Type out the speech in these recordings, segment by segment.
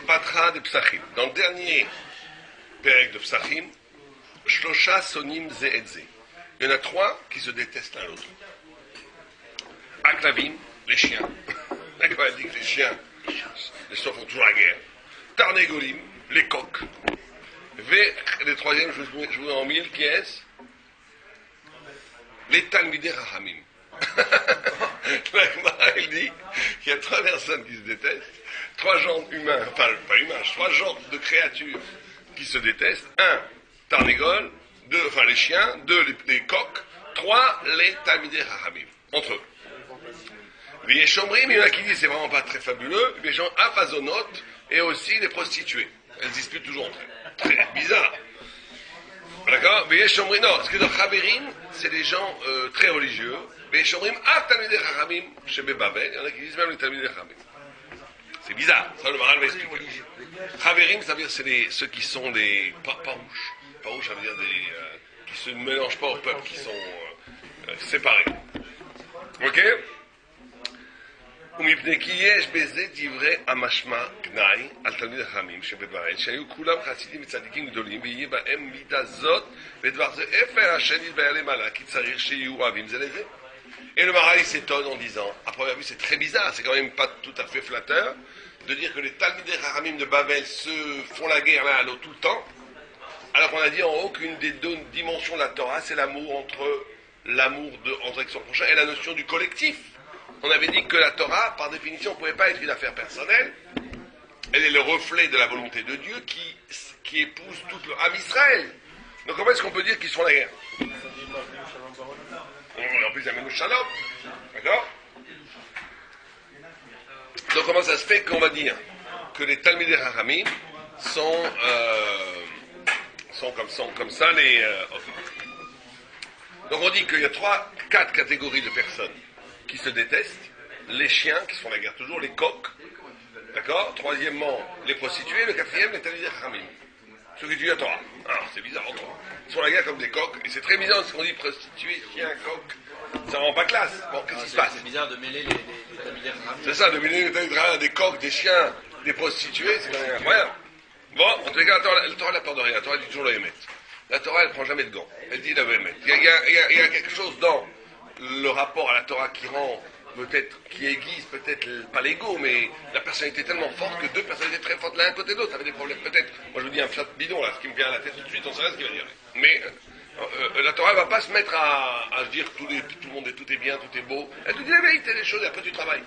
Patra de Psachim. Dans le dernier Pérec de Psachim, Shlosha Sonim Ze et Ze. Il y en a trois qui se détestent l'un l'autre. Aklavim, les chiens. D'accord, elle dit que les chiens font toujours la guerre. Tarnegolim, les coqs. Le troisième, je vous en mille, qui est-ce? Les Talmidei Chachamim. Il dit qu'il y a trois personnes qui se détestent, trois genres humains, enfin pas humains, trois genres de créatures qui se détestent. Un, Tarnegol, deux, enfin les chiens, deux, les coqs, trois, les Talmidei Chachamim, entre eux. Les Shomrim, il y en a qui disent c'est vraiment pas très fabuleux, les gens afazonotes et aussi les prostituées. Elles disputent toujours entre elles. Très bizarre. D'accord? Les Shomrim, non, parce que dans Chaverim, c'est des gens très religieux. Les Shomrim, Talmidei Chachamim, chez Babel, il y en a qui disent même les Talmidei Chachamim. C'est bizarre, ça le Maral va expliquer. Chaverim, ça veut dire c'est ceux qui sont des parouches. Parouches, ça veut dire qui se mélangent pas au peuple, qui sont séparés. Ok? ומפני כי יש בזה דברי המשמע גנאי על תלמידי חכמים שבדבריהם שהיו כולם חסידים וצדיקים גדולים ויהיה בהם מידה זאת ודבר זה אפר השם יתבהר למעלה כי צריך שיהיו אוהבים זה לזה. Et le Maral s'étonne en disant, à première vue c'est très bizarre, c'est quand même pas tout à fait flatteur de dire que les Talmidei Chachamim de Babel se font la guerre l'un à l'autre tout le temps, alors qu'on a dit en haut qu'une des deux dimensions de la Torah c'est l'amour entre avec son prochain et la notion du collectif. On avait dit que la Torah, par définition, ne pouvait pas être une affaire personnelle. Elle est le reflet de la volonté de Dieu qui épouse tout le Am Israël. Donc comment est-ce qu'on peut dire qu'ils sont la guerre? En plus, Amenu Shalom. D'accord? Donc comment ça se fait qu'on va dire que les Talmidei Chachamim sont comme ça les... Donc on dit qu'il y a 4 catégories de personnes qui se détestent, les chiens qui se font la guerre toujours, les coqs, d'accord? Troisièmement, les prostituées, le quatrième, les Talmidei Chachamim. Ceux qui étudient la Torah. Alors, c'est bizarre, entre eux. Ils se font la guerre comme des coqs, et c'est très bizarre, parce qu'on dit prostituées, chiens, coqs, ça rend pas classe. Bon, qu'est-ce qui se passe? C'est bizarre de mêler les Talmidei Chachamim. C'est ça, de mêler les Talmidei Chachamim, des coqs, des chiens, des prostituées, c'est quand même incroyable. Bon, en tout cas, la Torah n'a peur de rien, la Torah dit toujours la Hémet. La Torah, elle prend jamais de gants, elle dit la Hémet. Il y a quelque chose dans le rapport à la Torah qui rend qui aiguise peut-être pas l'ego, mais la personnalité tellement forte que deux personnalités très fortes l'un à côté de l'autre, ça avait des problèmes peut-être. Moi je vous dis un flat bidon là, ce qui me vient à la tête tout de suite, on sait rien ce qu'il va dire. Mais la Torah ne va pas se mettre à se dire tout le monde tout est bien, tout est beau. Elle te dit la vérité des choses et après tu travailles.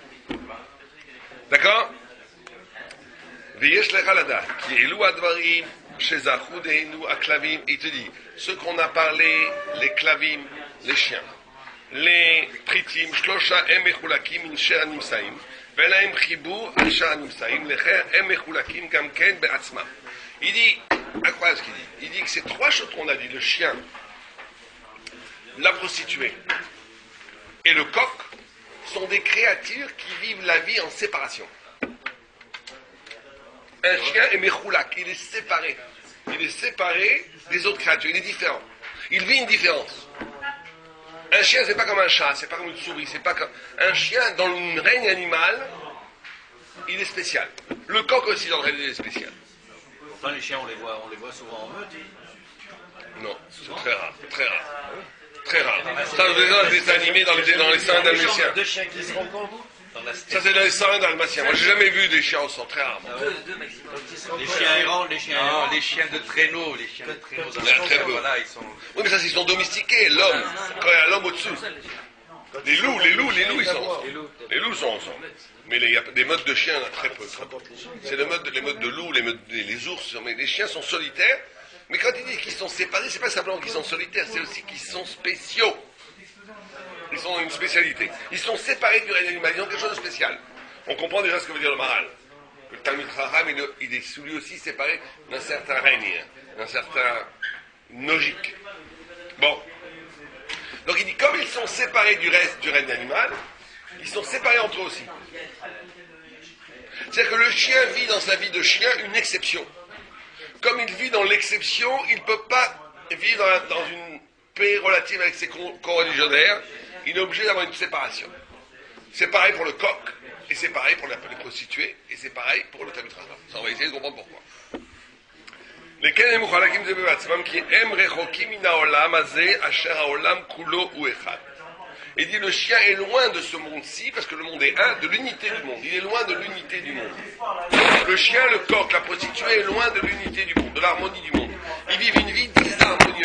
D'accord? Veyesh lecha ladat, ki elu advarim shezachu deinu aklavim. Il te dit, ce qu'on a parlé, les klavim, les chiens. Les pritim, shlosha em mechulakim min she'er nimsaim, ve'laim chibur al she'er nimsaim, lecher em mechulakim gam ken be'atzmam. Il dit, incroyable ce qu'il dit, il dit que ces trois choses qu'on a dit, le chien, la prostituée et le coq, sont des créatures qui vivent la vie en séparation. Un chien est mechulak, il est séparé des autres créatures, il est différent. Il vit une différence. Un chien, c'est pas comme un chat, c'est pas comme une souris, c'est pas comme... Un chien, dans le règne animal, il est spécial. Le coq aussi, dans le règne, il est spécial. Pourtant, les chiens, on les voit souvent en meute. Non, c'est très rare, très rare. Très rare. Ça, vous avez des dessins animés dans les saints dalmatiens. Deux chiens qui se rencontrent. Ça, c'est dans les saints dalmatiens. Moi, j'ai jamais vu des chiens au sang, très rarement. Deux maximum. Les chiens errants, les chiens de traîneau, Très peu. Voilà, ils sont... Oui, mais ça, ils sont domestiqués, l'homme. Quand il y a l'homme au-dessus. Les loups, ils sont ensemble. Les loups sont ensemble. Mais il y a des modes de chiens, il y en a très peu. C'est les modes de loups, les ours. Mais les chiens sont solitaires. Mais quand il dit qu'ils sont séparés, c'est pas simplement qu'ils sont solitaires, c'est aussi qu'ils sont spéciaux. Ils ont une spécialité. Ils sont séparés du règne animal, ils ont quelque chose de spécial. On comprend déjà ce que veut dire le Maral. Le Talmid Chacham, il est lui aussi séparé d'un certain règne, d'un certain logique. Bon. Donc il dit, comme ils sont séparés du reste du règne animal, ils sont séparés entre eux aussi. C'est-à-dire que le chien vit dans sa vie de chien une exception. Comme il vit dans l'exception, il ne peut pas vivre dans une paix relative avec ses co-religionnaires. Il est obligé d'avoir une séparation. C'est pareil pour le coq Et c'est pareil pour les prostituées, et c'est pareil pour le Talmud Chacham. Ça, on va essayer de comprendre pourquoi. lesquels הם מחולקים זה בעצמם כי הם רחוקים מן העולם הזה אשר העולם כולו הוא אחד. Et dit le chien est loin de ce monde-ci parce que le monde est un, de l'unité du monde. Il est loin de l'unité du monde. Le chien, le coq, la prostituée est loin de l'unité du monde, de l'harmonie du monde. Ils vivent une vie désharmonieuse.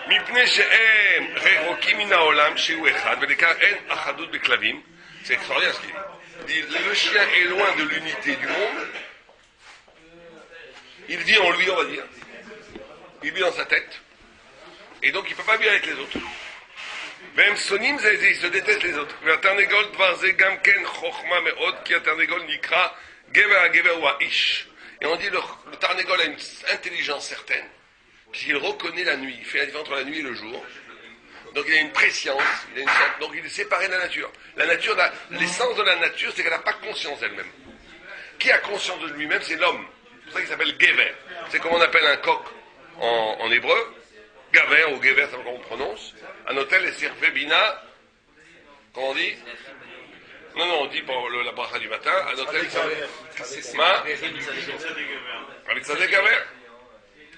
מפני שהם רחוקים מן העולם שהוא אחד ולכן אין אחדות בכלבים. C'est extraordinaire ce qu'il dit. Le chien est loin de l'unité du monde. Il vit en lui, on va dire. Il vit dans sa tête. Et donc il ne peut pas vivre avec les autres. והם שונאים זה את זה, ils se détestent les autres. והתרנגול דבר זה גם כן חוכמה מאוד, כי התרנגול נקרא גבר הגבר הוא האיש. Et on dit le tarnégol a une intelligence certaine, puisqu'il reconnaît la nuit, il fait la différence entre la nuit et le jour. Donc il a une préscience, donc il est séparé de la nature. La nature, l'essence de la nature, c'est qu'elle n'a pas conscience d'elle-même. Qui a conscience de lui-même, c'est l'homme. C'est pour ça qu'il s'appelle Gever. C'est comme on appelle un coq en hébreu. Gaver ou Gever, c'est comme on prononce. Un hôtel est servé bina. Comment on dit? Non, on dit pour la bracha du matin. Un hôtel, il s'appelle. Ma? Avec ça des Gaver.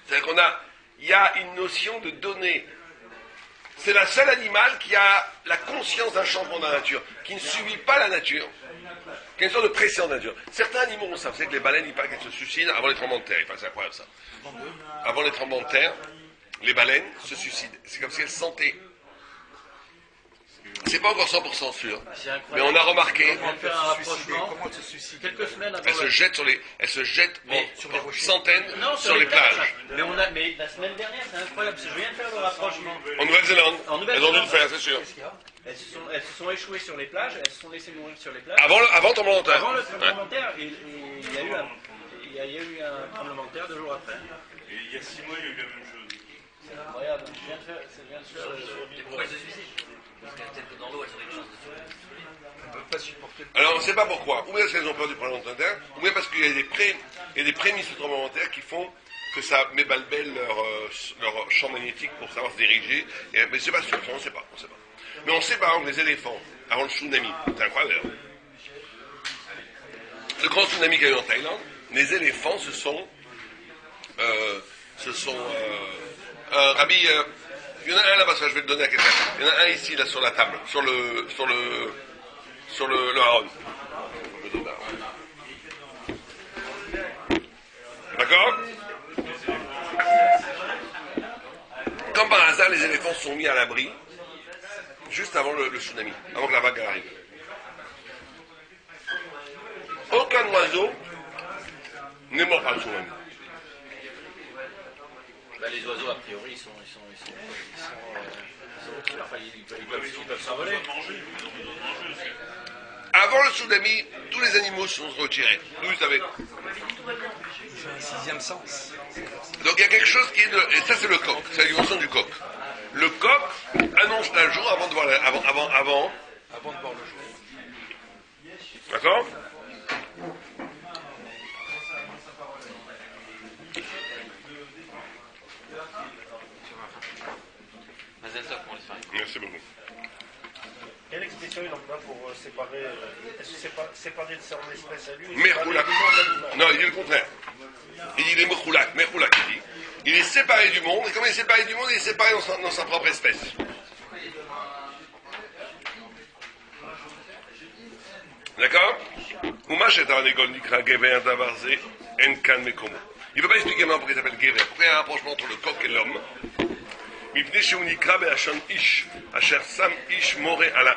C'est-à-dire il y a une notion de donner. C'est la seule animal qui a la conscience d'un changement de la nature, qui ne subit pas la nature, qui a une sorte de pression de la nature. Certains animaux ont ça. Vous savez que les baleines, il paraît qu'elles se suicident avant les tremblements de terre. Enfin, c'est incroyable ça. Avant les tremblements de terre, les baleines se suicident. C'est comme si elles sentaient. C'est pas encore 100% sûr, mais on a remarqué. Comment elles se suicident quelques semaines avant. Elles se jettent en centaines sur les plages. Mais la semaine dernière, c'est incroyable, parce que je viens de faire le rapprochement. En Nouvelle-Zélande, elles ont dû le faire, c'est sûr. Elles se sont échouées sur les plages, elles se sont laissées mourir sur les plages. Avant le tremblement de terre. Avant le tremblement de terre, il y a eu un tremblement de terre 2 jours après. Et il y a 6 mois, il y a eu la même chose. C'est incroyable, je viens de faire pourquoi elles se suicident? Parce qu'elles étaient dans l'eau, elles auraient une chance de survivre. Elles ne peuvent pas supporter. Alors on ne sait pas pourquoi. Ou bien parce qu'elles ont peur du tremblement de terre, ou bien parce qu'il y a des prémices du tremblement de terre qui font que ça mébalbelle leur champ magnétique pour savoir se diriger. Mais c'est pas sûr, on ne sait pas. Mais on sait par exemple les éléphants, avant le tsunami, c'est incroyable d'ailleurs. Le grand tsunami qu'il y a eu en Thaïlande, les éléphants Rabbi, il y en a un là-bas, ça je vais le donner à quelqu'un. Il y en a un ici, là, sur la table, sur le haron. D'accord? Comme par hasard, les éléphants se sont mis à l'abri, juste avant le tsunami, avant que la vague arrive. Aucun oiseau n'est mort par le tsunami. Les oiseaux, a priori, ils peuvent s'envoler. Avant le tsunami, tous les animaux se sont retirés. Vous savez. Ils ont un 6e sens. Donc il y a quelque chose qui est et ça c'est le coq, c'est la dimension du coq. Le coq annonce un jour avant de voir avant de voir le jour. D'accord? Merci beaucoup. Quelle expression il emploie pour séparer séparer de son espèce à lui? Merhoulak. Non, il dit le contraire. Il dit les Merhoulak, il dit. Il est séparé du monde, et comme il est séparé du monde, il est séparé dans sa propre espèce. D'accord? Umash est un école nikra gever davarze enkan mekomo. Il ne peut pas expliquer maintenant pourquoi il s'appelle gever. Pourquoi il y a un rapprochement entre le coq et l'homme? מפני שהוא נקרא בלשון איש, אשר שם איש מורה על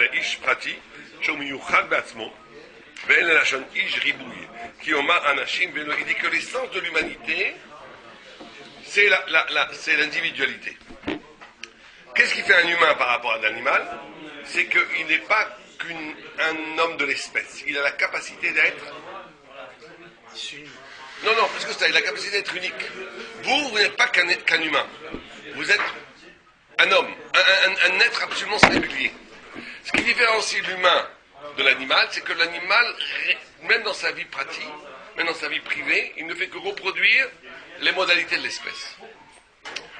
האיש פרטי, שהוא מיוחד בעצמו, ואין ללשון איש ריבוי, כי אומר אנשים ולא, il dit que l'essence de l'humanité, c'est l'individualité. Qu'est-ce qui fait un humain par rapport à un animal? C'est qu'il n'est pas qu'un homme de l'espèce, il a la capacité d'être non, parce que ça, il a la capacité d'être unique. Vous n'êtes pas qu'un humain. Vous êtes un homme, un être absolument singulier. Ce qui différencie l'humain de l'animal, c'est que l'animal, même dans sa vie pratique, même dans sa vie privée, il ne fait que reproduire les modalités de l'espèce.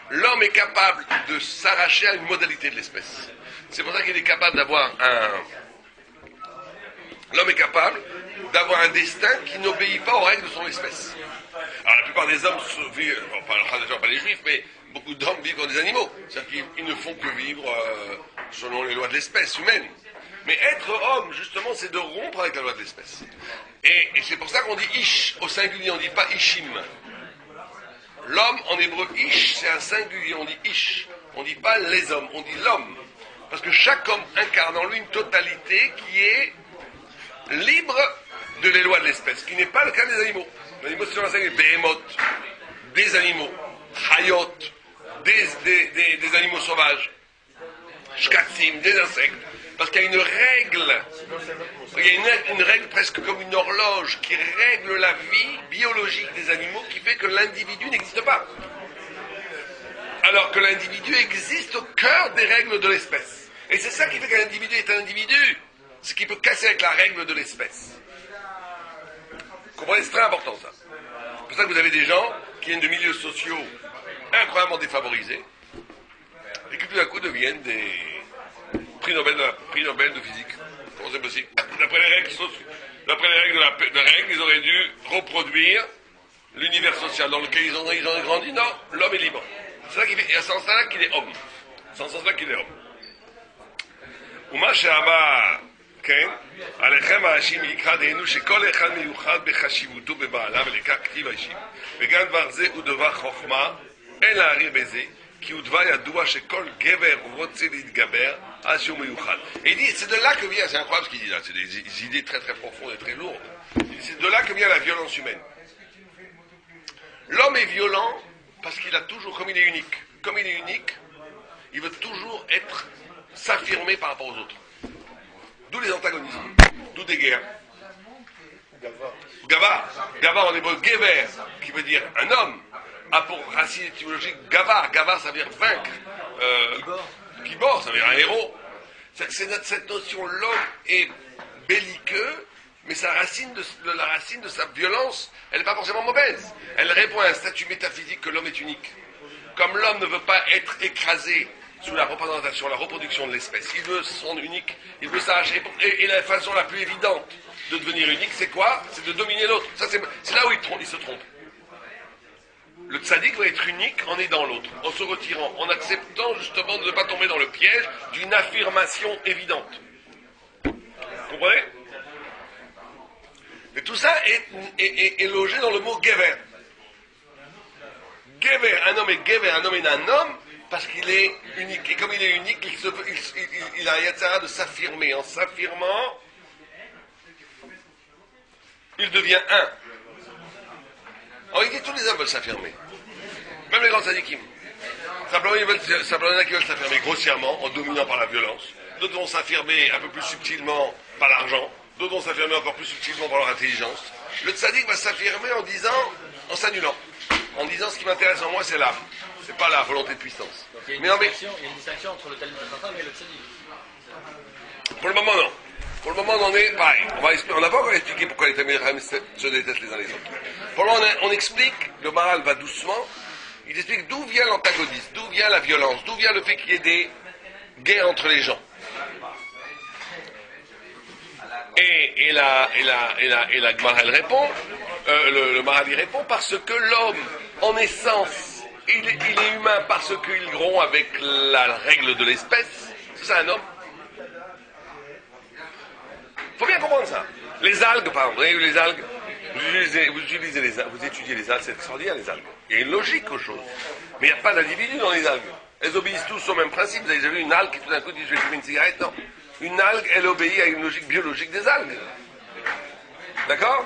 l'homme est capable de s'arracher à une modalité de l'espèce. C'est pour ça qu'il est capable d'avoir L'homme est capable d'avoir un destin qui n'obéit pas aux règles de son espèce. Alors la plupart des hommes vivent, pas les juifs, mais beaucoup d'hommes vivent comme des animaux. C'est-à-dire qu'ils ne font que vivre selon les lois de l'espèce humaine. Mais être homme, justement, c'est de rompre avec la loi de l'espèce. Et c'est pour ça qu'on dit ish au singulier, on ne dit pas ishim. L'homme, en hébreu, ish, c'est un singulier, on dit ish. On ne dit pas les hommes, on dit l'homme. Parce que chaque homme incarne en lui une totalité qui est libre de les lois de l'espèce, qui n'est pas le cas des animaux. Les animaux, c'est sur la singulier, behemoth, des animaux, hayot, des animaux sauvages, shkatim, des insectes. Parce qu'il y a une règle, il y a une règle presque comme une horloge qui règle la vie biologique des animaux qui fait que l'individu n'existe pas. Alors que l'individu existe au cœur des règles de l'espèce. Et c'est ça qui fait qu'un individu est un individu. Ce qui peut casser avec la règle de l'espèce. Vous comprenez, c'est très important ça. C'est pour ça que vous avez des gens qui viennent de milieux sociaux incroyablement défavorisés et qui tout d'un coup deviennent des prix Nobel de physique. Comment c'est possible? D'après les règles de règles, ils auraient dû reproduire l'univers social dans lequel ils ont grandi. Non, l'homme est libre. C'est ça qui fait, et c'est en ça qu'il est homme. C'est en ce sens-là qu'il est homme. ומה שאמר, כן, עליכם האשים יקרא דהיינו שכל אחד מיוחד בחשיבותו בבעלה ולקח כתיב האישים וגם דבר זה הוא דבר חוכמה אין להעריך בזה כי הוא דבר ידוע שכל גבר רוצה להתגבר אז שהוא מיוחד. Et il dit, c'est de là que vient, c'est incroyable ce qu'il dit là, c'est des idées très très profondes et très lourdes. C'est de là que vient la violence humaine. L'homme est violent parce qu'il a toujours, comme il est unique, il veut toujours s'affirmer par rapport aux autres. D'où les antagonismes, d'où des guerres. Gavar en hébreu, gever, qui veut dire un homme, a pour racine étymologique gavar. Gavar, ça veut dire vaincre. Gibor, ça veut dire un héros. Cette notion, l'homme est belliqueux, mais la racine de sa violence, elle n'est pas forcément mauvaise. Elle répond à un statut métaphysique que l'homme est unique. Comme l'homme ne veut pas être écrasé sous la représentation, la reproduction de l'espèce. Il veut se rendre unique, il veut s'arracher. Et la façon la plus évidente de devenir unique, c'est quoi? C'est de dominer l'autre. Ça, c'est là où il se trompe. Le tzaddik va être unique en aidant l'autre, en se retirant, en acceptant justement de ne pas tomber dans le piège d'une affirmation évidente. Vous comprenez? Et tout ça est logé dans le mot gever. Gever, un homme est gever, un homme est un homme, parce qu'il est unique. Et comme il est unique, il a un yatzara de s'affirmer. En s'affirmant, il devient un. En réalité, tous les hommes veulent s'affirmer. Même les grands tzadikim. Simplement, il y en a qui veulent s'affirmer grossièrement, en dominant par la violence. D'autres vont s'affirmer un peu plus subtilement par l'argent. D'autres vont s'affirmer encore plus subtilement par leur intelligence. Le tzaddik va s'affirmer en s'annulant. En disant, ce qui m'intéresse en moi, c'est l'âme. C'est pas la volonté de puissance. Donc il y a une distinction entre le Talmud Chacham et le tzaddik. Pour le moment, non. Pour le moment, on en est pareil. On n'a pas encore expliqué pourquoi les Talmud Chacham se détestent les uns les autres. Pour le moment, on explique, le Maharal va doucement, il explique d'où vient l'antagonisme, d'où vient la violence, d'où vient le fait qu'il y ait des guerres entre les gens. Et la Gemara, elle répond, le Maharal y répond parce que l'homme, en essence, il est humain parce qu'il rompt avec la règle de l'espèce. C'est ça un homme. Il faut bien comprendre ça. Les algues, par exemple, vous voyez les algues, vous étudiez les algues, c'est extraordinaire les algues. Il y a une logique aux choses. Mais il n'y a pas d'individu dans les algues. Elles obéissent tous au même principe. Vous avez déjà vu une algue qui tout d'un coup dit je vais fumer une cigarette? Non. Une algue, elle obéit à une logique biologique des algues. D'accord?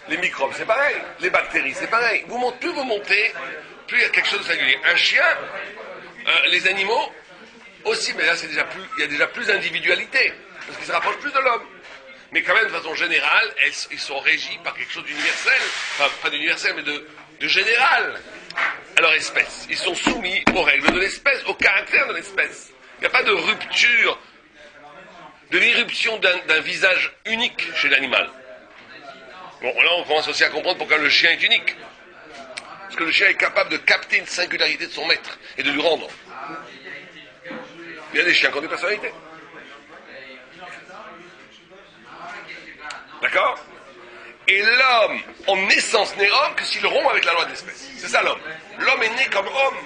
Les microbes, c'est pareil. Les bactéries, c'est pareil. Plus vous montez, plus il y a quelque chose de singulier. Un chien, les animaux, aussi, mais là, il y a déjà plus d'individualité, parce qu'ils se rapprochent plus de l'homme. Mais quand même, de façon générale, ils sont régis par quelque chose d'universel, enfin, pas d'universel, mais de général à leur espèce. Ils sont soumis aux règles de l'espèce, au caractère de l'espèce. Il n'y a pas de rupture, de l'irruption d'un visage unique chez l'animal. Bon, là, on commence aussi à comprendre pourquoi le chien est unique. Parce que le chien est capable de capter une singularité de son maître et de lui rendre. Il y a des chiens qui ont des personnalités. D'accord? Et l'homme, en naissance, n'est homme que s'il rompt avec la loi de l'espèce. C'est ça l'homme. L'homme est né comme homme,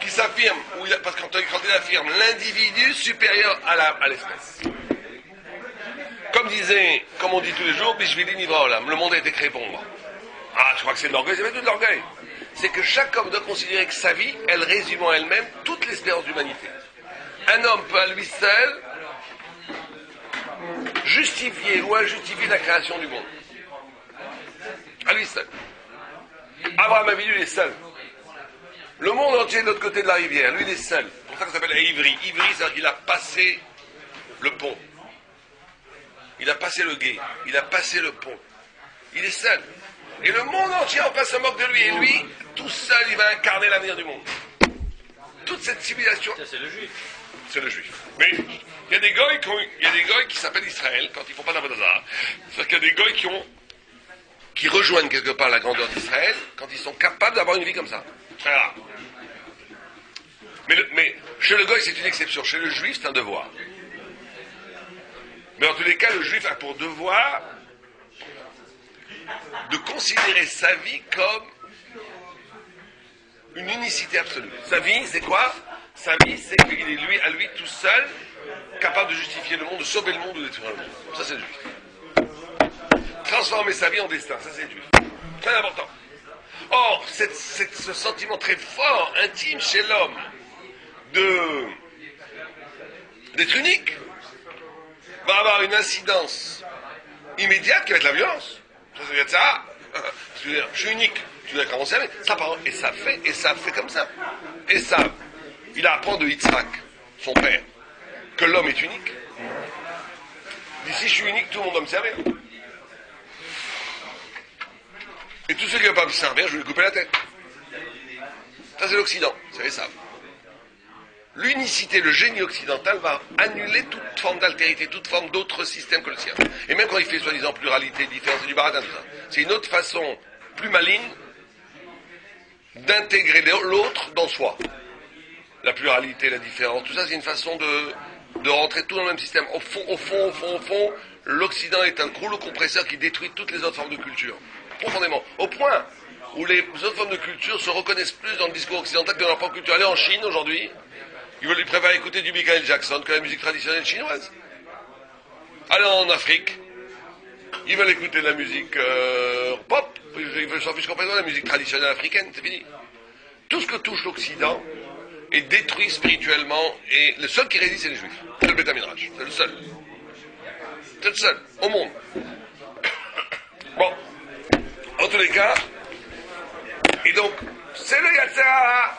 qui s'affirme, parce que quand il affirme l'individu supérieur à l'espèce. Comme on dit tous les jours, Bishvili Nivra Olam, le monde a été créé pour moi. Ah, je crois que c'est de l'orgueil, c'est pas tout de l'orgueil. C'est que chaque homme doit considérer que sa vie, elle résume en elle-même toute l'espérance d'humanité. Un homme peut à lui seul justifier ou injustifier la création du monde. À lui seul. Abraham Avinu, il est seul. Le monde entier de l'autre côté de la rivière, lui, il est seul. C'est pour ça que ça s'appelle Ivri. Ivri, c'est-à-dire qu'il a passé le pont. Il a passé le gué. Il a passé le pont. Il est seul. Et le monde entier en face se moque de lui. Et lui, tout seul, il va incarner l'avenir du monde. Toute cette civilisation. Ça, c'est le juif. C'est le juif. Mais il y a des goïs qui s'appellent Israël quand ils ne font pas d'Avodazara. C'est-à-dire qu'il y a des goïs qui rejoignent quelque part la grandeur d'Israël quand ils sont capables d'avoir une vie comme ça. Voilà. Mais chez le goï, c'est une exception. Chez le juif, c'est un devoir. Mais en tous les cas, le juif a pour devoir de considérer sa vie comme une unicité absolue. Sa vie, c'est quoi? Sa vie, c'est qu'il est à lui tout seul, capable de justifier le monde, de sauver le monde ou de détruire le monde. Ça, c'est le juif. Transformer sa vie en destin, ça, c'est le juif. Très important. Or, ce sentiment très fort, intime chez l'homme, d'être unique, va avoir une incidence immédiate qui va être la violence. Ça veut dire ça. Je suis unique. Tu dois commencer avec ça, et ça fait comme ça. Et ça, il apprend de Yitzhak, son père, que l'homme est unique. D'ici, je suis unique, tout le monde doit me servir. Et tous ceux qui ne veulent pas me servir, je vais lui couper la tête. Ça, c'est l'Occident, vous savez ça. L'unicité, le génie occidental va annuler toute forme d'altérité, toute forme d'autre système que le sien. Et même quand il fait soi-disant pluralité, différence, c'est du baratin, tout ça. C'est une autre façon plus maligne d'intégrer l'autre dans soi. La pluralité, la différence, tout ça, c'est une façon de rentrer tout dans le même système. Au fond, l'Occident est un rouleau compresseur qui détruit toutes les autres formes de culture. Profondément. Au point où les autres formes de culture se reconnaissent plus dans le discours occidental que dans leur propre culture. Allez en Chine aujourd'hui, ils préfèrent écouter du Michael Jackson que la musique traditionnelle chinoise. Allez en Afrique, ils veulent écouter de la musique pop, ils s'en fichent complètement de la musique traditionnelle africaine, c'est fini. Tout ce que touche l'Occident est détruit spirituellement, et le seul qui résiste, c'est les Juifs. C'est le Beth Midrash, c'est le seul. C'est le seul, au monde. Bon, en tous les cas, et donc, c'est le Yatzera.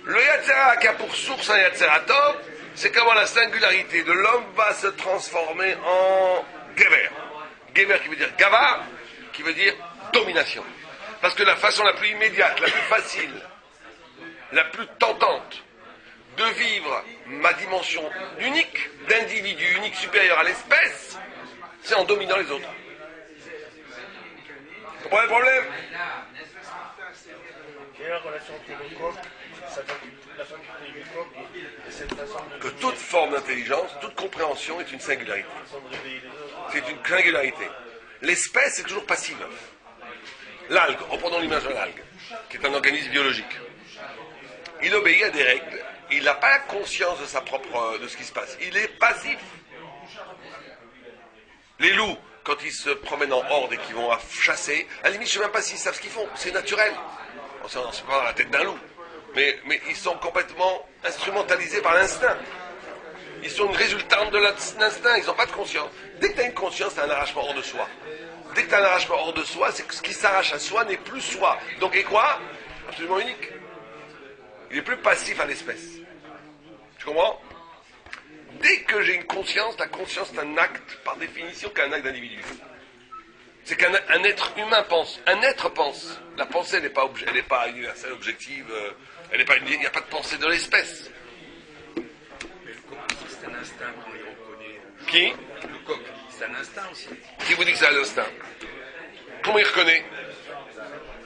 Le Yatzera qui a pour source un Yatzera Tov, c'est comment la singularité de l'homme va se transformer en Gever. Gever qui veut dire Gava, qui veut dire domination. Parce que la façon la plus immédiate, la plus facile, la plus tentante de vivre ma dimension unique, d'individu unique supérieur à l'espèce, c'est en dominant les autres. Vous comprenez le problème? Quelle est la relation entre le coq, la faculté du coq et cette façon de... Que toute forme d'intelligence, toute compréhension est une singularité. C'est une singularité. L'espèce est toujours passive. L'algue, reprenons l'image de l'algue, qui est un organisme biologique. Il obéit à des règles, il n'a pas conscience de ce qui se passe. Il est passif. Les loups, quand ils se promènent en horde et qu'ils vont chasser, à la limite, je ne sais même pas s'ils savent ce qu'ils font. C'est naturel. On ne se prend dans la tête d'un loup. Mais ils sont complètement instrumentalisés par l'instinct. Ils sont une résultante de l'instinct, ils n'ont pas de conscience. Dès que tu as une conscience, tu as un arrachement hors de soi. Dès que tu as un arrachement hors de soi, c'est que ce qui s'arrache à soi n'est plus soi. Donc, et quoi? Absolument unique. Il est plus passif à l'espèce. Tu comprends? Dès que j'ai une conscience, la conscience est un acte, par définition, qu'un acte d'individu. C'est qu'un être humain pense. Un être pense. La pensée, elle n'est pas universelle, objective. Il n'y a pas de pensée de l'espèce. Mais le coq, c'est un instinct qu'on y reconnaît. Qui? Le coq, c'est un instinct aussi. Qui vous dit que c'est un instinct? Comment il reconnaît?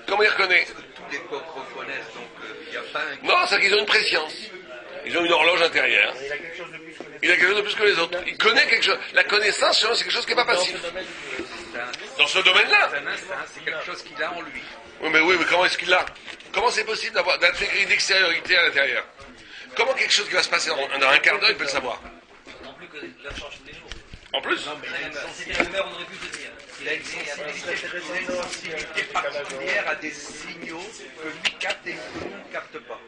Comment il reconnaît? Tous les coqs reconnaissent, donc il n'y a pas un... Non, c'est qu'ils ont une préscience. Ils ont une horloge intérieure. Il a quelque chose de plus que les Il a quelque chose de plus que les autres. Il connaît quelque chose. La connaissance, c'est quelque chose qui n'est pas passif. Dans ce domaine-là. C'est un instinct, c'est quelque chose qu'il a en lui. Oui, mais comment est-ce qu'il l'a? Comment c'est possible d'intégrer une extériorité à l'intérieur? Comment quelque chose qui va se passer dans un quart d'heure, il peut le savoir? Non plus que l'heure change tous les jours. En plus? Si c'était la même heure, on aurait pu le dire. Il a une sensibilité particulière à des signaux que lui capte et que nous ne capte pas.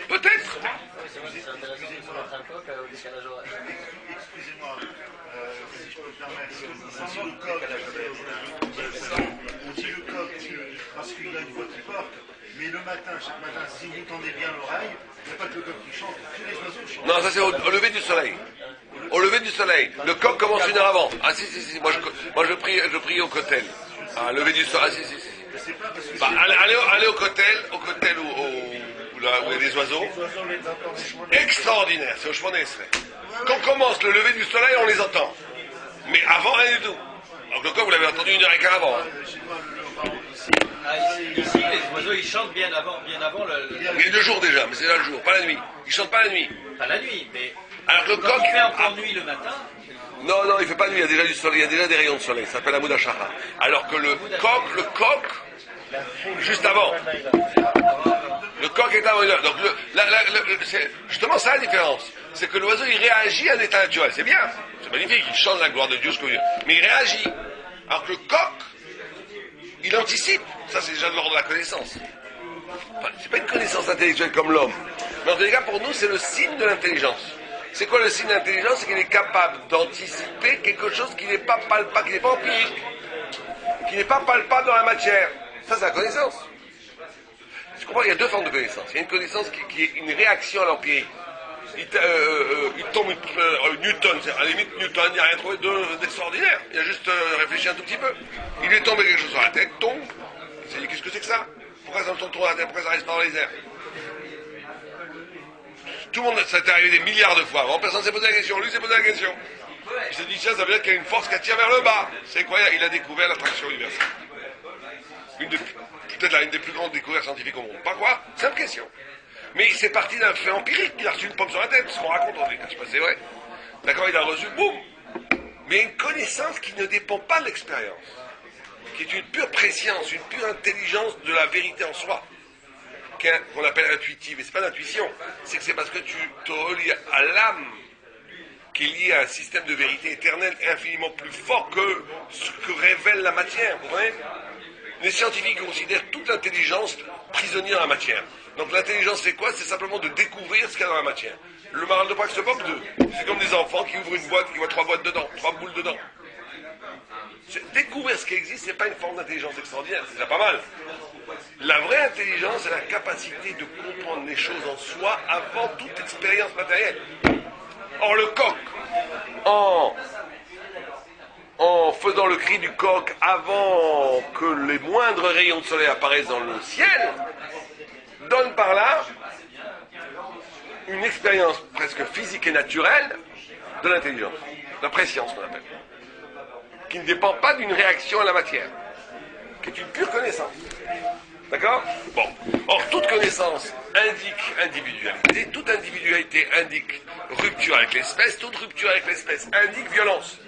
Peut-être. C'est intéressant de mettre un coq au décalage horaire. Excusez-moi, si je peux me permettre, si le coq, on dit le coq parce qu'il a une voix qui porte, mais le matin, chaque matin, si vous tendez bien l'oreille, il n'y a pas que le coq qui chante, tous les oiseaux chantent. Non, ça c'est au lever du soleil. Au lever du soleil. Le coq commence une heure avant. Ah si. Moi je prie au cotel. Ah, lever du soleil. Ah si. Je sais pas parce que Bah, allez au cotel où il y a des oiseaux. oiseaux les entendent les chemins. Extraordinaire, c'est au chemin d'Esré. Quand commence le lever du soleil, on les entend. Mais avant, rien du tout. Alors que le coq, vous l'avez entendu une heure et quart avant. chez moi, le haut-parleur ici, Ici, les oiseaux, ils chantent bien avant Mais le jour déjà, mais c'est là le jour, pas la nuit. Ils chantent pas la nuit. pas la nuit, mais Alors que le quand coq... il fait encore nuit le matin, Non, il fait pas nuit, il y a déjà du soleil, il y a déjà des rayons de soleil, ça s'appelle Amoud Hashara. Alors que le coq, juste avant. Le coq est avant une heure. Donc c'est justement ça la différence. C'est que l'oiseau il réagit à un état naturel. C'est bien, c'est magnifique, il chante la gloire de Dieu, ce que vous voulez. Mais il réagit. Alors que le coq, il anticipe. Ça c'est déjà de l'ordre de la connaissance. Enfin, c'est pas une connaissance intellectuelle comme l'homme. Mais en tous les cas, pour nous, c'est le signe de l'intelligence. C'est quoi le signe d'intelligence? C'est qu'il est capable d'anticiper quelque chose qui n'est pas palpable, qui n'est pas empirique, qui n'est pas palpable dans la matière. Ça, c'est la connaissance. Tu comprends? Il y a deux formes de connaissance. Il y a une connaissance qui est une réaction à l'empirique. Il tombe Newton, à la limite Newton, il n'y a rien trouvé d'extraordinaire. Il a juste réfléchi un tout petit peu. Il lui est tombé quelque chose sur la tête, tombe. Il s'est dit, qu'est-ce que c'est que ça? Pourquoi ça me tombe trop dans la tête? Pourquoi ça reste pas dans les airs? Tout le monde, ça t'est arrivé des milliards de fois. Avant, personne ne s'est posé la question. Lui s'est posé la question. Il s'est dit, tiens, ça veut dire qu'il y a une force qui attire vers le bas. C'est incroyable. Il a découvert l'attraction universelle. Peut-être une des plus grandes découvertes scientifiques au monde. Pas quoi? Simple question. Mais c'est parti d'un fait empirique. Il a reçu une pomme sur la tête. Ce qu'on raconte en fait. Je sais pas, c'est vrai. D'accord, il a reçu, boum. Mais une connaissance qui ne dépend pas de l'expérience. Qui est une pure préscience, une pure intelligence de la vérité en soi. Qu'on appelle intuitive. Et c'est pas l'intuition. C'est que c'est parce que tu te relis à l'âme qui est liée à un système de vérité éternelle infiniment plus fort que ce que révèle la matière. Vous voyez? Les scientifiques considèrent toute intelligence prisonnière à la matière. Donc l'intelligence c'est quoi? C'est simplement de découvrir ce qu'il y a dans la matière. Le moral de Prague se moque d'eux. C'est comme des enfants qui ouvrent une boîte, qui voient 3 boîtes dedans, 3 boules dedans. Découvrir ce qui existe, c'est pas une forme d'intelligence extraordinaire, c'est déjà pas mal. La vraie intelligence, c'est la capacité de comprendre les choses en soi avant toute expérience matérielle. Or le coq, en faisant le cri du coq avant que les moindres rayons de soleil apparaissent dans le ciel, donne par là une expérience presque physique et naturelle de l'intelligence, la préscience qu'on appelle, qui ne dépend pas d'une réaction à la matière, qui est une pure connaissance. D'accord? Bon. Or, toute connaissance indique individualité, toute individualité indique rupture avec l'espèce, toute rupture avec l'espèce indique violence.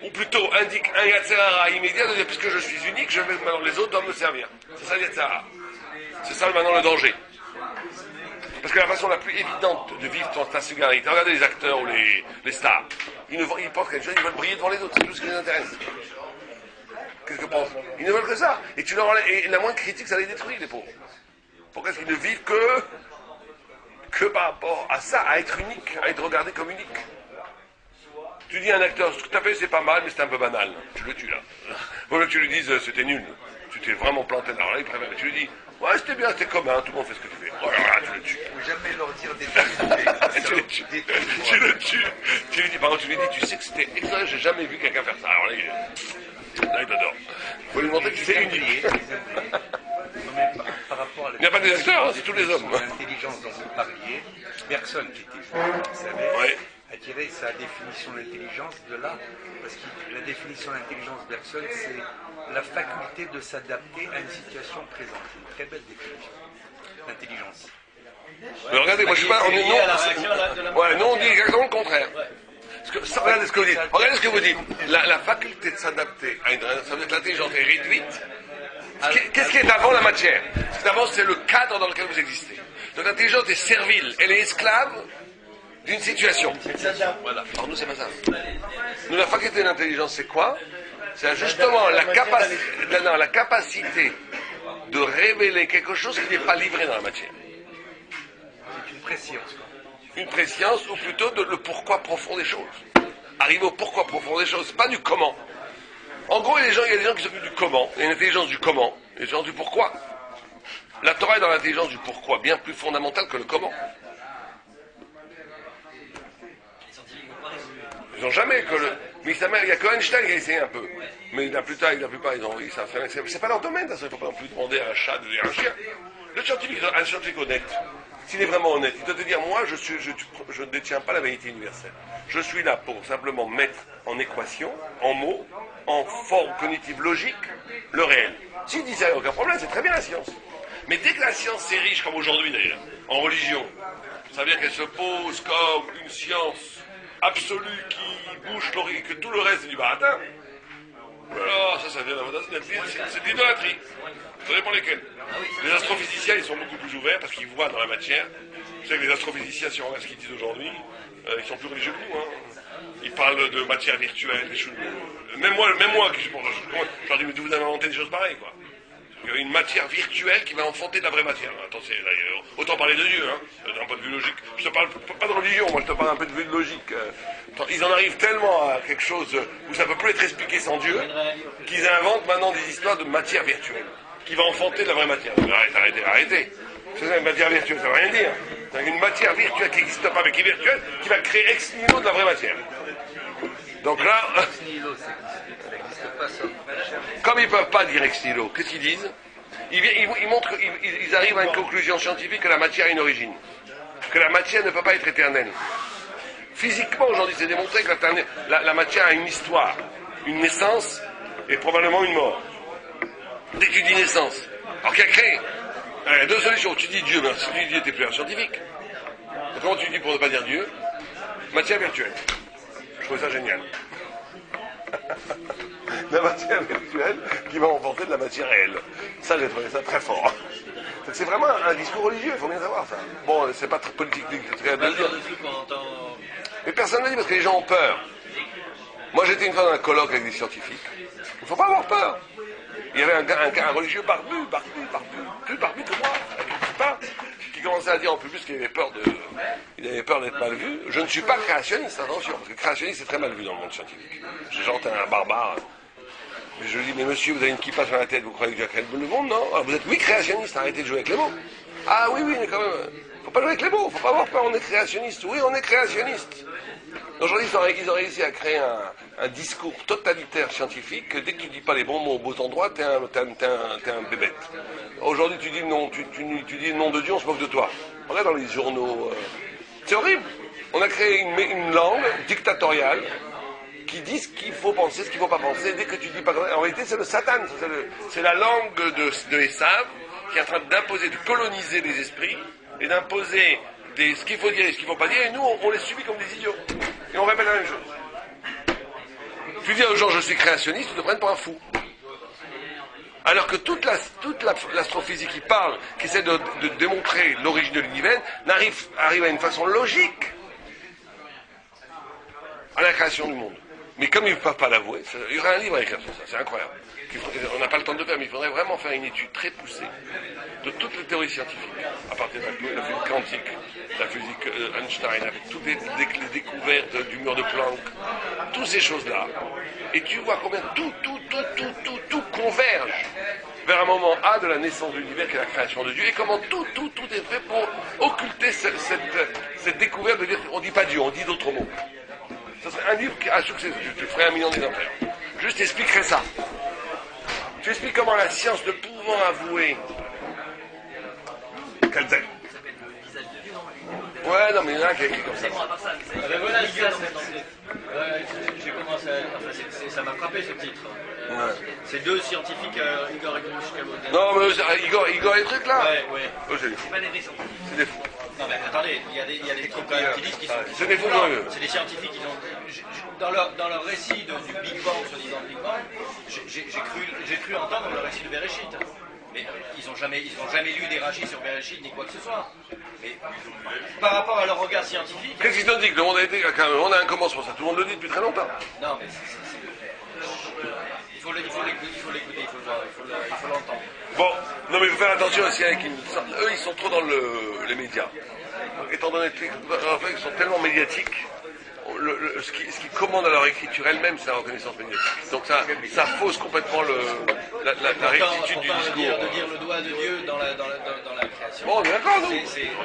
Ou plutôt indique un Yatzerara immédiat de dire puisque je suis unique, je vais maintenant les autres doivent me servir. C'est ça le Yatzerara. C'est ça maintenant le danger. Parce que la façon la plus évidente de vivre dans ta singularité, regardez les acteurs ou les stars, ils pensent quelque chose, ils veulent briller devant les autres, c'est tout ce qui les intéresse. Qu'est-ce que pensent? Ils ne veulent que ça. Et tu leur et la moindre critique, ça les détruit, les pauvres. Pourquoi est-ce qu'ils ne vivent que par rapport à ça, à être unique, à être regardé comme unique? Tu dis à un acteur, ce que tu as fait c'est pas mal, mais c'est un peu banal. Tu le tues là. Ou tu lui dises, c'était nul. Tu t'es vraiment planté. Alors là, il préfère. Tu lui dis, ouais, c'était bien, c'était commun, tout le monde fait ce que tu fais. Oh là là, tu le tues. Il ne faut jamais leur dire des vérités. Tu le tues. Tu le tues. Tu lui dis, par contre, tu lui dis, tu sais que c'était extraordinaire, j'ai jamais vu quelqu'un faire ça. Alors là, il t'adore. Il faut lui montrer que c'est unique. Par rapport à Il n'y a pas des acteurs, hein, c'est tous les hommes. L'intelligence dont vous parliez, personne qui était fou, qui savait. Ouais. attirer sa définition d'intelligence de là, parce que la définition d'intelligence de Bergson, c'est la faculté de s'adapter à une situation présente. C'est une très belle définition d'intelligence. Mais regardez, moi je suis pas. Nous on dit exactement le contraire. Regardez ce que vous dites. Regardez ce que vous dites. La faculté de s'adapter à une. Ça veut dire que l'intelligence est réduite. Qu'est-ce qui est avant la matière? Ce qui est avant, c'est le cadre dans lequel vous existez. Donc l'intelligence est servile, elle est esclave d'une situation. Voilà. Alors nous, c'est pas ça. Nous, la faculté de l'intelligence, c'est quoi? C'est justement la capacité de révéler quelque chose qui n'est pas livré dans la matière. C'est une préscience. Une préscience, ou plutôt le pourquoi profond des choses. Arriver au pourquoi profond des choses, pas du comment. En gros, il y a des gens qui s'occupent du comment, il y a une intelligence du comment, et une intelligence du pourquoi. La Torah est dans l'intelligence du pourquoi, bien plus fondamentale que le comment. Ils n'ont jamais que le... Mais il n'y a que Einstein qui a essayé un peu. Mais la plupart, ils savent faire... C'est pas leur domaine, ça, il ne faut pas non plus demander à un chat de dire un chien. Le scientifique, un scientifique honnête, s'il est vraiment honnête, il doit te dire, moi, je ne détiens pas la vérité universelle. Je suis là pour simplement mettre en équation, en mots, en forme cognitive logique, le réel. S'il dit ça, il n'y a aucun problème, c'est très bien la science. Mais dès que la science s'érige, comme aujourd'hui d'ailleurs, en religion, ça veut dire qu'elle se pose comme une science absolue qui bouche l'horizon, que tout le reste est du baratin. Alors, ça vient c'est de l'idolâtrie. Ça dépend lesquels. Les astrophysiciens, ils sont beaucoup plus ouverts parce qu'ils voient dans la matière. Vous savez que les astrophysiciens, si on regarde ce qu'ils disent aujourd'hui, ils sont plus religieux que nous. Ils parlent de matière virtuelle, des choses. Même moi, je leur dis, mais vous avez inventé des choses pareilles, quoi. Une matière virtuelle qui va enfanter de la vraie matière. Attends, autant parler de Dieu, d'un point de vue logique. Je te parle pas de religion, moi je te parle un peu de vue logique. Ils en arrivent tellement à quelque chose où ça ne peut plus être expliqué sans Dieu, qu'ils inventent maintenant des histoires de matière virtuelle, qui va enfanter de la vraie matière. Arrêtez. C'est une matière virtuelle, ça ne veut rien dire. C'est une matière virtuelle qui n'existe pas, mais qui est virtuelle, qui va créer ex nihilo de la vraie matière. Donc là... Ex nihilo, ça n'existe pas, ça. Comme ils ne peuvent pas dire ex nihilo, qu'est-ce qu'ils disent? Ils montrent qu'ils arrivent à une conclusion scientifique que la matière a une origine. Que la matière ne peut pas être éternelle. Physiquement, aujourd'hui, c'est démontré que la matière a une histoire, une naissance et probablement une mort. Dès que tu dis naissance, alors qu'il a créé, il y a deux solutions. Tu dis Dieu, mais si tu dis Dieu, tu n'es plus un scientifique. Et comment tu dis pour ne pas dire Dieu? Matière virtuelle. Je trouve ça génial. La matière virtuelle qui va emporter de la matière réelle. Ça, j'ai trouvé ça très fort. C'est vraiment un discours religieux, il faut bien savoir ça. Bon, c'est pas très politique de le dire. Mais personne ne le dit parce que les gens ont peur. Moi, j'étais une fois dans un colloque avec des scientifiques. Il ne faut pas avoir peur. Il y avait un religieux barbu, plus barbu que moi, qui commençait à dire en public qu'il avait peur d'être mal vu. Je ne suis pas créationniste, attention, parce que créationniste c'est très mal vu dans le monde scientifique. Ces gens, t'es un barbare. Mais je lui dis, mais monsieur, vous avez une kippa sur la tête, vous croyez que j'ai créé le monde? Non. Alors, vous êtes, oui, créationniste, arrêtez de jouer avec les mots. Ah oui, mais quand même, faut pas jouer avec les mots, faut pas avoir peur, on est créationniste. Oui, on est créationniste. Aujourd'hui, ils ont réussi à créer un discours totalitaire scientifique que dès que tu dis pas les bons mots au beau endroit, t'es un bébête. Aujourd'hui, tu dis le nom de Dieu, on se moque de toi. Regarde dans les journaux. C'est horrible. On a créé une langue dictatoriale qui dit ce qu'il faut penser, ce qu'il ne faut pas penser. Dès que tu dis pas... En réalité, c'est le Satan. C'est la langue de Esav qui est en train d'imposer, de coloniser les esprits et d'imposer ce qu'il faut dire et ce qu'il ne faut pas dire. Et nous, on les subit comme des idiots. Et on répète la même chose. Tu dis aux gens, je suis créationniste, ils te prennent pour un fou. Alors que toute l'astrophysique qui parle, qui essaie de démontrer l'origine de l'univers, arrive à une façon logique à la création du monde. Mais comme ils ne peuvent pas l'avouer, il y aurait un livre à écrire sur ça, c'est incroyable. On n'a pas le temps de le faire, mais il faudrait vraiment faire une étude très poussée de toutes les théories scientifiques, à partir de la physique quantique, la physique Einstein, avec toutes les découvertes du mur de Planck, toutes ces choses-là. Et tu vois combien tout converge vers un moment A de la naissance de l'univers qui est la création de Dieu, et comment tout est fait pour occulter cette découverte de dire on ne dit pas Dieu, on dit d'autres mots. Ça serait un livre qui a succès, tu ferais 1 million d'exemplaires. Juste expliquerais ça. Tu expliques comment la science, ne pouvant avouer qu'elle t'aime. Ouais, non, mais il y en a un qui a écrit comme ça. C'est bon, à part ça, mais Ah ben voilà, ça, j'ai commencé à... Enfin, ça m'a frappé ce titre. Ouais. C'est deux scientifiques, Igor et Glushkabot. Non, mais Igor, les trucs là Ouais. Oh, c'est des fous. c'est pas des vrais scientifiques. C'est des fous. Non mais attendez, il y a des trucs quand même qui disent qu'ils sont... C'est des fous furieux. C'est des scientifiques qui ont... Dans leur récit du Big Bang, soi-disant Big Bang, j'ai cru entendre le récit de Bereshit. Mais ils n'ont jamais lu des rachis sur Bereshit ni quoi que ce soit. Mais par rapport à leur regard scientifique... Qu'est-ce qu'ils t'ont dit que le monde a été... Quand même, on a un commencement, ça tout le monde le dit depuis très longtemps. Non mais il faut l'écouter, il faut l'entendre. Bon, non mais il faut faire attention aussi avec eux, ils sont trop dans les médias. Étant donné qu'ils sont tellement médiatiques, ce qui commande à leur écriture elle-même, c'est la reconnaissance médiatique. Donc ça fausse complètement la rectitude du discours. De dire le doigt de Dieu dans la création. Bon, on est d'accord, non On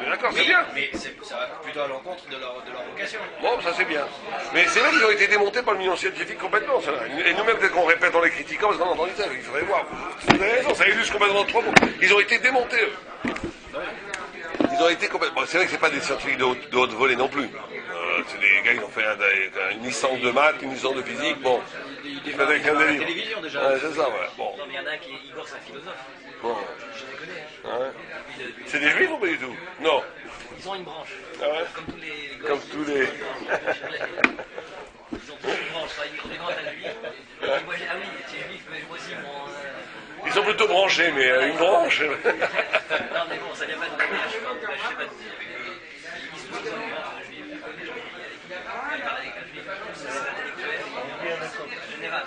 est d'accord, c'est bien. Mais ça va plutôt à l'encontre de leur vocation. Bon, ça c'est bien. Mais c'est vrai qu'ils ont été démontés par le milieu scientifique complètement, ça. Et nous-mêmes, peut-être qu'on répète en les critiquant, parce qu'on a entendu ça, il faudrait voir. Vous avez raison, ça illustre complètement trois mots. Ils ont été démontés, eux. Ils ont été complètement... Bon, c'est vrai que c'est pas des scientifiques de haute volée non plus. C'est des gars qui ont fait une licence de maths, une licence de physique, bon. Ils font avec un délire. télévision déjà. Ouais, c'est ça, ouais. Bon. Non, mais il y en a un qui est Igor, c'est un philosophe. Bon. Je les connais. Ouais. Depuis C'est des juifs ou pas du tout? Non. Ils ont une branche. Ah ouais. Comme tous les gosses. Comme tous les... Ils ont tous une branche. Enfin, ils ont à lui. Et moi, ah oui, tu es juif, mais moi aussi, mon... Ils sont plutôt branchés, mais une branche. Non, mais bon, ça vient pas de la branche. Je sais pas. Ils sont tous en branche de juifs. Ils parlent avec un juif. C'est intellectuel. En général.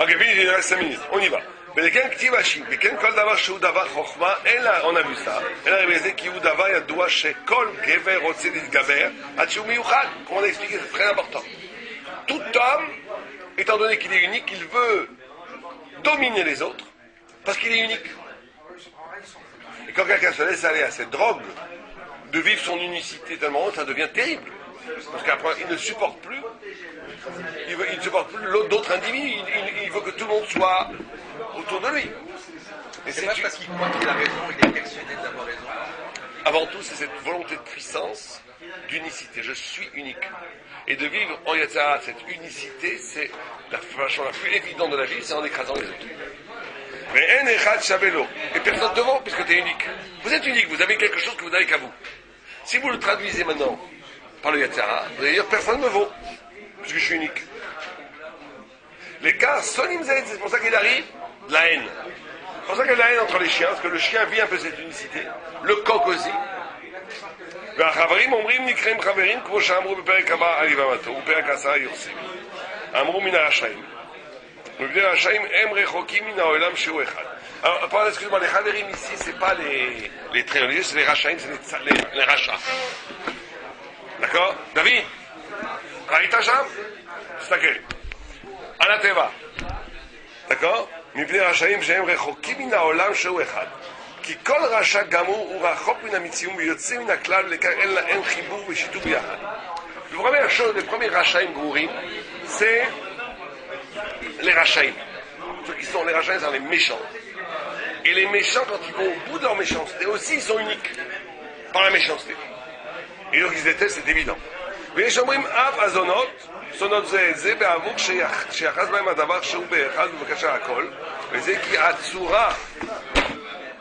Ok, fini, il reste 5 minutes. On y va. ולכן כתיב השם, וכן כל דבר שהוא דבר חוכמה, אלא, on a vu ça, אלא רבי זה כי הוא דבר ידוע שכל גבר רוצה להתגבר עד שהוא מיוחד. Comme on a expliqué, c'est très important. Tout homme, étant donné qu'il est unique, il veut dominer les autres, parce qu'il est unique. Et quand quelqu'un se laisse aller à cette drogue, de vivre son unicité tellement haute, ça devient terrible. Parce qu'après, il ne supporte plus, il ne supporte plus d'autres individus, il veut que tout le monde soit autour de lui. Et C'est pas parce qu'il croit qu'il a raison, il est persuadé d'avoir raison. Avant tout, c'est cette volonté de puissance, d'unicité. Je suis unique. Et de vivre en Yatzara, cette unicité, c'est la façon la plus évidente de la vie, c'est en écrasant les autres. Mais en echad shavelo. Et personne ne te vaut, puisque tu es unique. Vous êtes unique, vous avez quelque chose que vous n'avez qu'à vous. Si vous le traduisez maintenant par le Yatzara, vous allez dire personne ne me vaut, puisque je suis unique. Les cas, sonim zed, c'est pour ça qu'il arrive de la haine. C'est pour ça qu'il y a de la haine entre les chiens, parce que le chien vit un peu cette unicité, le coq aussi. והחברים אומרים נקראים חברים כמו שאמרו בפרק הבא על יבמתו ופרק 10 יוסף. אמרו מן הרשעים. ובני הרשעים הם רחוקים מן העולם שהוא אחד. Alors, pardon, excuse-moi, les חברים ici, c'est pas les très religieux, c'est les רשעים, c'est les rachats. D'accord? David? ראית שם? תסתכל. על הטבע. d'accord? מפני רשעים שהם רחוקים מן העולם שהוא אחד. כי כל רשע גמור הוא רחוק מן המציאות ויוצא מן הכלל ולכך אין חיבור ושיתוף ביחד. La première chose, les premiers rachaim gourim, c'est les rachaim. Ceux qui sont les rachaim, c'est les méchants. Et les méchants, quand ils vont au bout de leur méchanceté, aussi ils sont uniques par la méchanceté. Et donc ils se détestent, c'est évident. ויש אומרים אף הזונות, זונות זה את זה, בעבור שיחס בהם הדבר שהוא באחד ובקשר הכל, וזה כי הצורה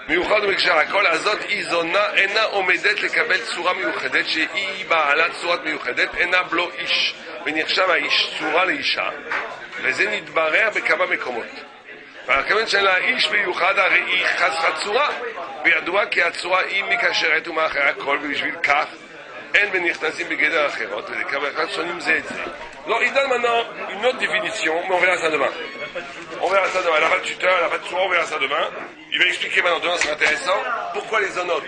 מיוחד ובקשר הכל, הזאת היא זונה, אינה עומדת לקבל צורה מיוחדת, שהיא בעלת צורת מיוחדת, אינה בלו איש, ונחשב האיש צורה לאישה, וזה נתברר בכמה מקומות. והכוון של האיש מיוחד הרי היא חסרת צורה, וידוע כי הצורה היא מקשרת ומאחרי הכל, ובשביל כך אין ונכנסים בגדר אחרות, וזה כמה אחד שונים זה את זה. Non, il donne maintenant une autre définition, mais on verra ça demain. On verra ça demain. Elle n'a pas de tuteur, elle n'a pas de sourd, on verra ça demain. Il va expliquer maintenant, demain c'est intéressant, pourquoi les zonotes,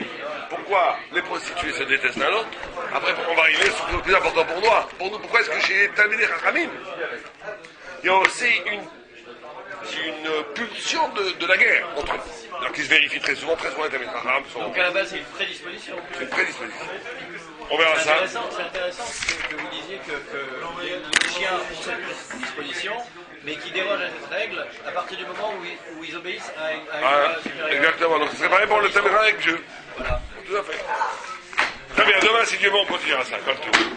pourquoi les prostituées se détestent l'un l'autre. Après, on va arriver sur le plus important pour nous, pourquoi est-ce que chez les Talmidei Chachamim, il y a aussi une pulsion de la guerre entre eux. Alors qui se vérifie très souvent les Talmidei Chachamim sont... Donc à la base, c'est une prédisposition. C'est une prédisposition. On verra ça. C'est intéressant que vous disiez que les chiens ont cette disposition, mais qui dérogent à cette règle à partir du moment où ils obéissent à une loi supérieure. Exactement, donc ce serait pareil pour le Talmidei avec Dieu. Voilà. Tout à fait. Très bien, demain, si Dieu veut, on continuera ça, comme tout.